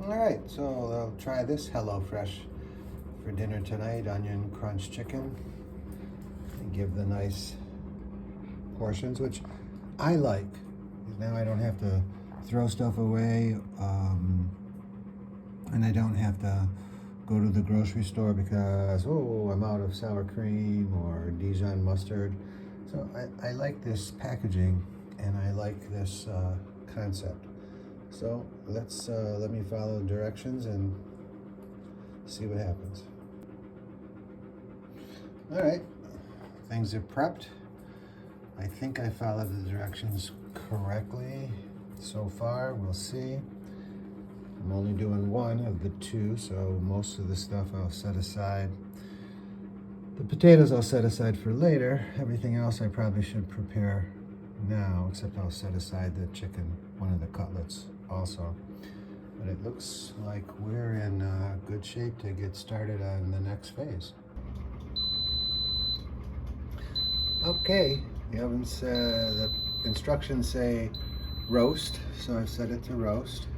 All right, so I'll try this HelloFresh for dinner tonight, onion crunch chicken. And give the nice portions, which I like. Now I don't have to throw stuff away, and I don't have to go to the grocery store because, oh, I'm out of sour cream or Dijon mustard. So I like this packaging and I like this concept. So let me follow the directions and see what happens. All right, things are prepped. I think I followed the directions correctly so far. We'll see. I'm only doing one of the two, so most of the stuff I'll set aside. The potatoes I'll set aside for later. Everything else I probably should prepare now, except I'll set aside the chicken, one of the cutlets also. But it looks like we're in good shape to get started on the next phase. Okay, the instructions say roast, so I've set it to roast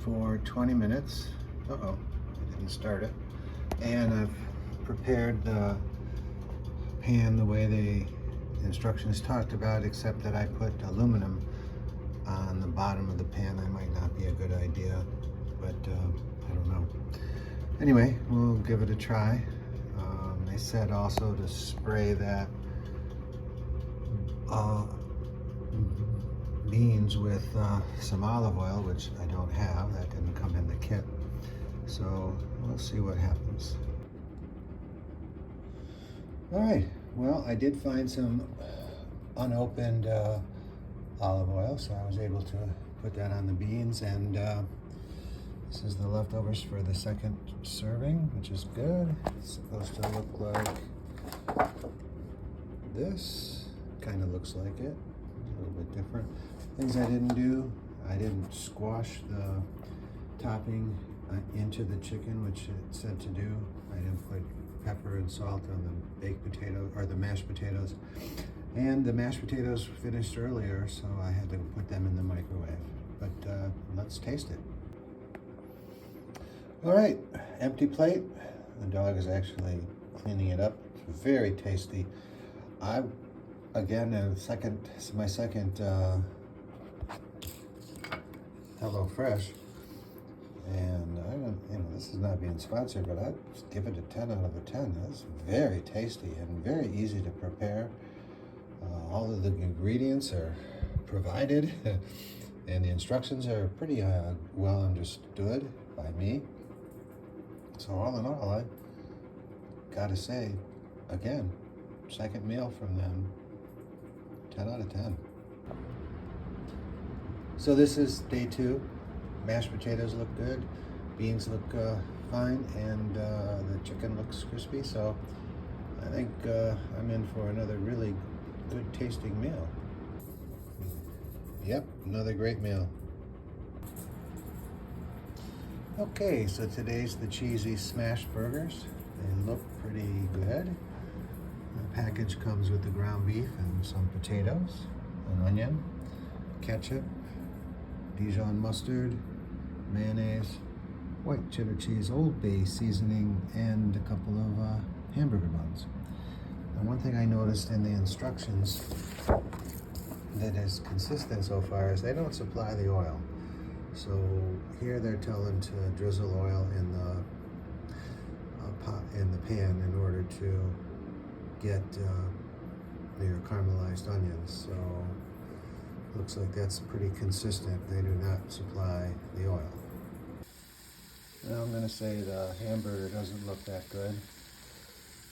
for 20 minutes. Uh-oh, I didn't start it. And I've prepared the pan the way the instructions talked about, except that I put aluminum on the bottom of the pan. That might not be a good idea, but I don't know. Anyway, we'll give it a try. They said also to spray that beans with some olive oil, which I don't have. That didn't come in the kit. So we'll see what happens. All right, well, I did find some unopened olive oil, so I was able to put that on the beans, and this is the leftovers for the second serving, which is good. It's supposed to look like this. Kind of looks like it, a little bit different. Things I didn't do, I didn't squash the topping into the chicken, which it said to do. I didn't put pepper and salt on the baked potato or the mashed potatoes. And the mashed potatoes finished earlier, so I had to put them in the microwave. But let's taste it. All right, empty plate. The dog is actually cleaning it up. It's very tasty. My second HelloFresh, and I don't, this is not being sponsored, but I'd give it a 10 out of a 10. That's very tasty and very easy to prepare. All of the ingredients are provided, and the instructions are pretty well understood by me. So all in all, I gotta say, again, second meal from them, 10 out of 10. So this is day 2. Mashed potatoes look good, beans look fine, and the chicken looks crispy. So I think I'm in for another really good tasting meal. Yep, another great meal. Okay, so today's the cheesy smash burgers. They look pretty good. The package comes with the ground beef and some potatoes, an onion, ketchup, Dijon mustard, mayonnaise, white cheddar cheese, Old Bay seasoning, and a couple of hamburger buns. And one thing I noticed in the instructions that is consistent so far is they don't supply the oil. So here they're telling to drizzle oil in the pan in order to get your caramelized onions. So looks like that's pretty consistent. They do not supply the oil. Now I'm going to say the hamburger doesn't look that good.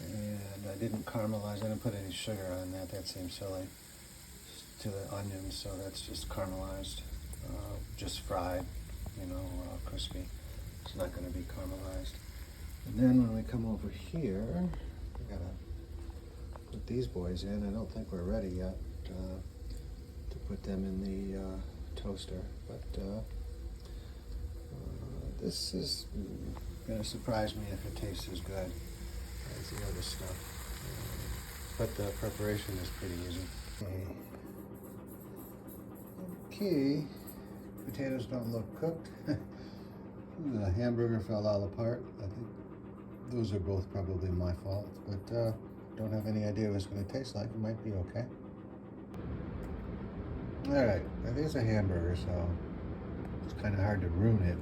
And I didn't caramelize, I didn't put any sugar on that. That seems silly. To the onions, so that's just caramelized, just fried, crispy. It's not going to be caramelized. And then when we come over here, we gotta put these boys in. I don't think we're ready yet to put them in the toaster, but this is going to surprise me if it tastes as good as the other stuff. But the preparation is pretty easy. Okay, potatoes don't look cooked. The hamburger fell all apart. I think those are both probably my fault, but don't have any idea what it's going to taste like. It might be okay. Alright, now there's a hamburger, so it's kind of hard to ruin it.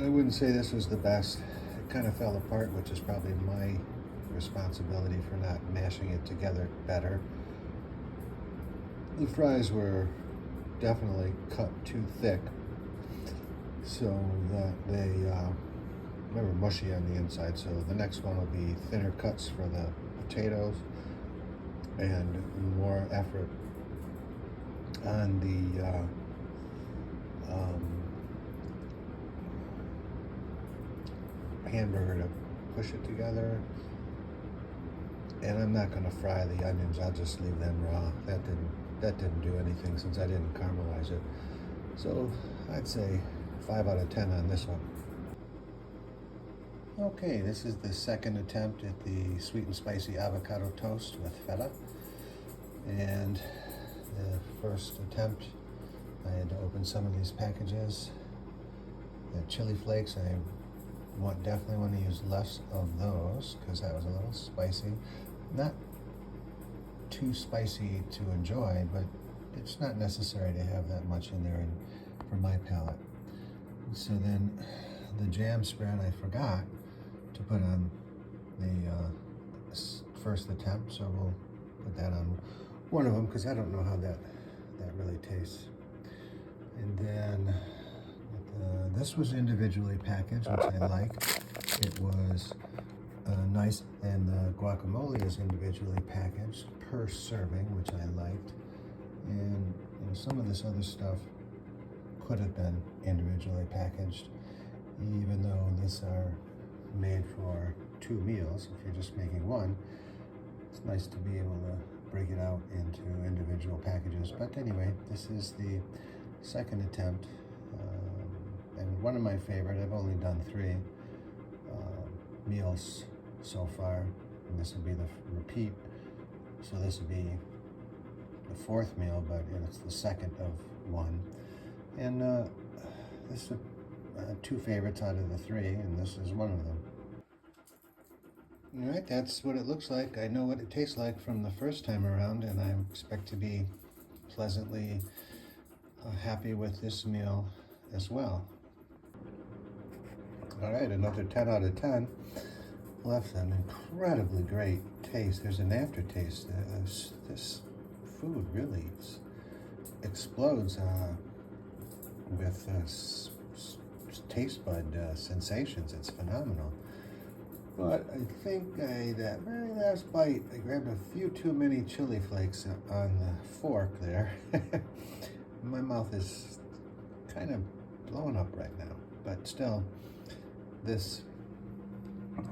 I wouldn't say this was the best. It kind of fell apart, which is probably my responsibility for not mashing it together better. The fries were definitely cut too thick, so that they were mushy on the inside. So the next one will be thinner cuts for the potatoes and more effort on the hamburger to push it together. And I'm not going to fry the onions. I'll just leave them raw. That didn't do anything since I didn't caramelize it. So I'd say 5 out of 10 on this one. Okay, this is the second attempt at the sweet and spicy avocado toast with feta. And the first attempt, I had to open some of these packages. The chili flakes, I definitely want to use less of those because that was a little spicy. Not too spicy to enjoy, but it's not necessary to have that much in there for my palate. So then the jam spread I forgot to put on the first attempt, so we'll put that on one of them because I don't know how that really tastes. And then this was individually packaged, which I like. It was nice, and the guacamole is individually packaged per serving, which I liked. And some of this other stuff could have been individually packaged, even though these are made for 2 meals. If you're just making one, it's nice to be able to break it out into individual packages. But anyway, this is the second attempt, and one of my favorite. I've only done 3 meals so far, and this will be the repeat. So this will be the 4th meal, but it's the second of one. And this is 2 favorites out of the 3, and this is one of them. All right, that's what it looks like. I know what it tastes like from the first time around, and I expect to be pleasantly happy with this meal as well. All right, another 10 out of 10. Left an incredibly great taste. There's an aftertaste. This food really explodes with taste bud sensations. It's phenomenal. But I think that very last bite, I grabbed a few too many chili flakes on the fork there. My mouth is kind of blowing up right now, but still, this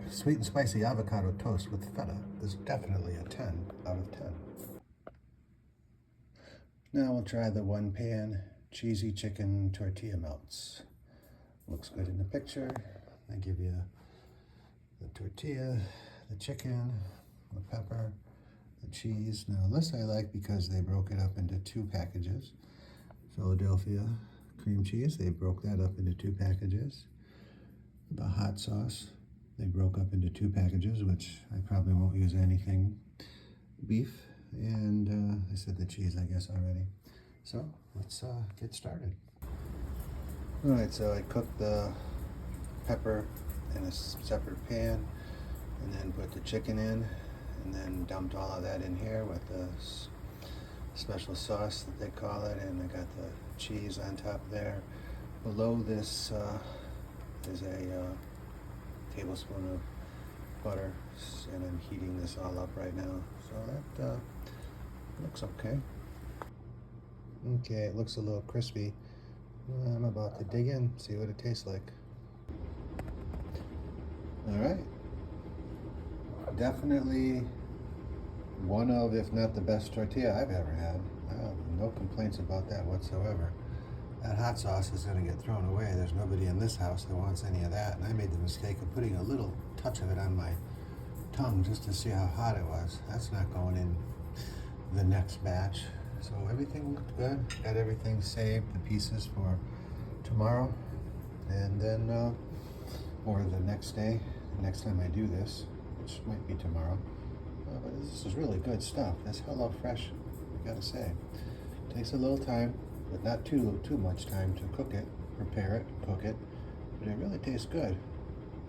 sweet and spicy avocado toast with feta is definitely a 10 out of 10. Now we'll try the one pan cheesy chicken tortilla melts. Looks good in the picture. I give you the tortilla, the chicken, the pepper, the cheese. Now this I like because they broke it up into 2 packages. Philadelphia cream cheese, they broke that up into 2 packages. The hot sauce, they broke up into 2 packages, which I probably won't use anything beef. And I said the cheese, I guess, already. So let's get started. All right, so I cooked the pepper in a separate pan, and then put the chicken in, and then dumped all of that in here with the special sauce that they call it, and I got the cheese on top there. Below this is a tablespoon of butter, and I'm heating this all up right now. So that looks okay. Okay, it looks a little crispy. I'm about to dig in, see what it tastes like. All right. Definitely one of, if not the best tortilla I've ever had. No complaints about that whatsoever. That hot sauce is going to get thrown away. There's nobody in this house that wants any of that. And I made the mistake of putting a little touch of it on my tongue just to see how hot it was. That's not going in the next batch. So everything looked good. Got everything saved, the pieces for tomorrow. And then, or the next day, the next time I do this, which might be tomorrow. But this is really good stuff. This HelloFresh, I gotta say, takes a little time, but not too much time to cook it, prepare it, cook it. But it really tastes good.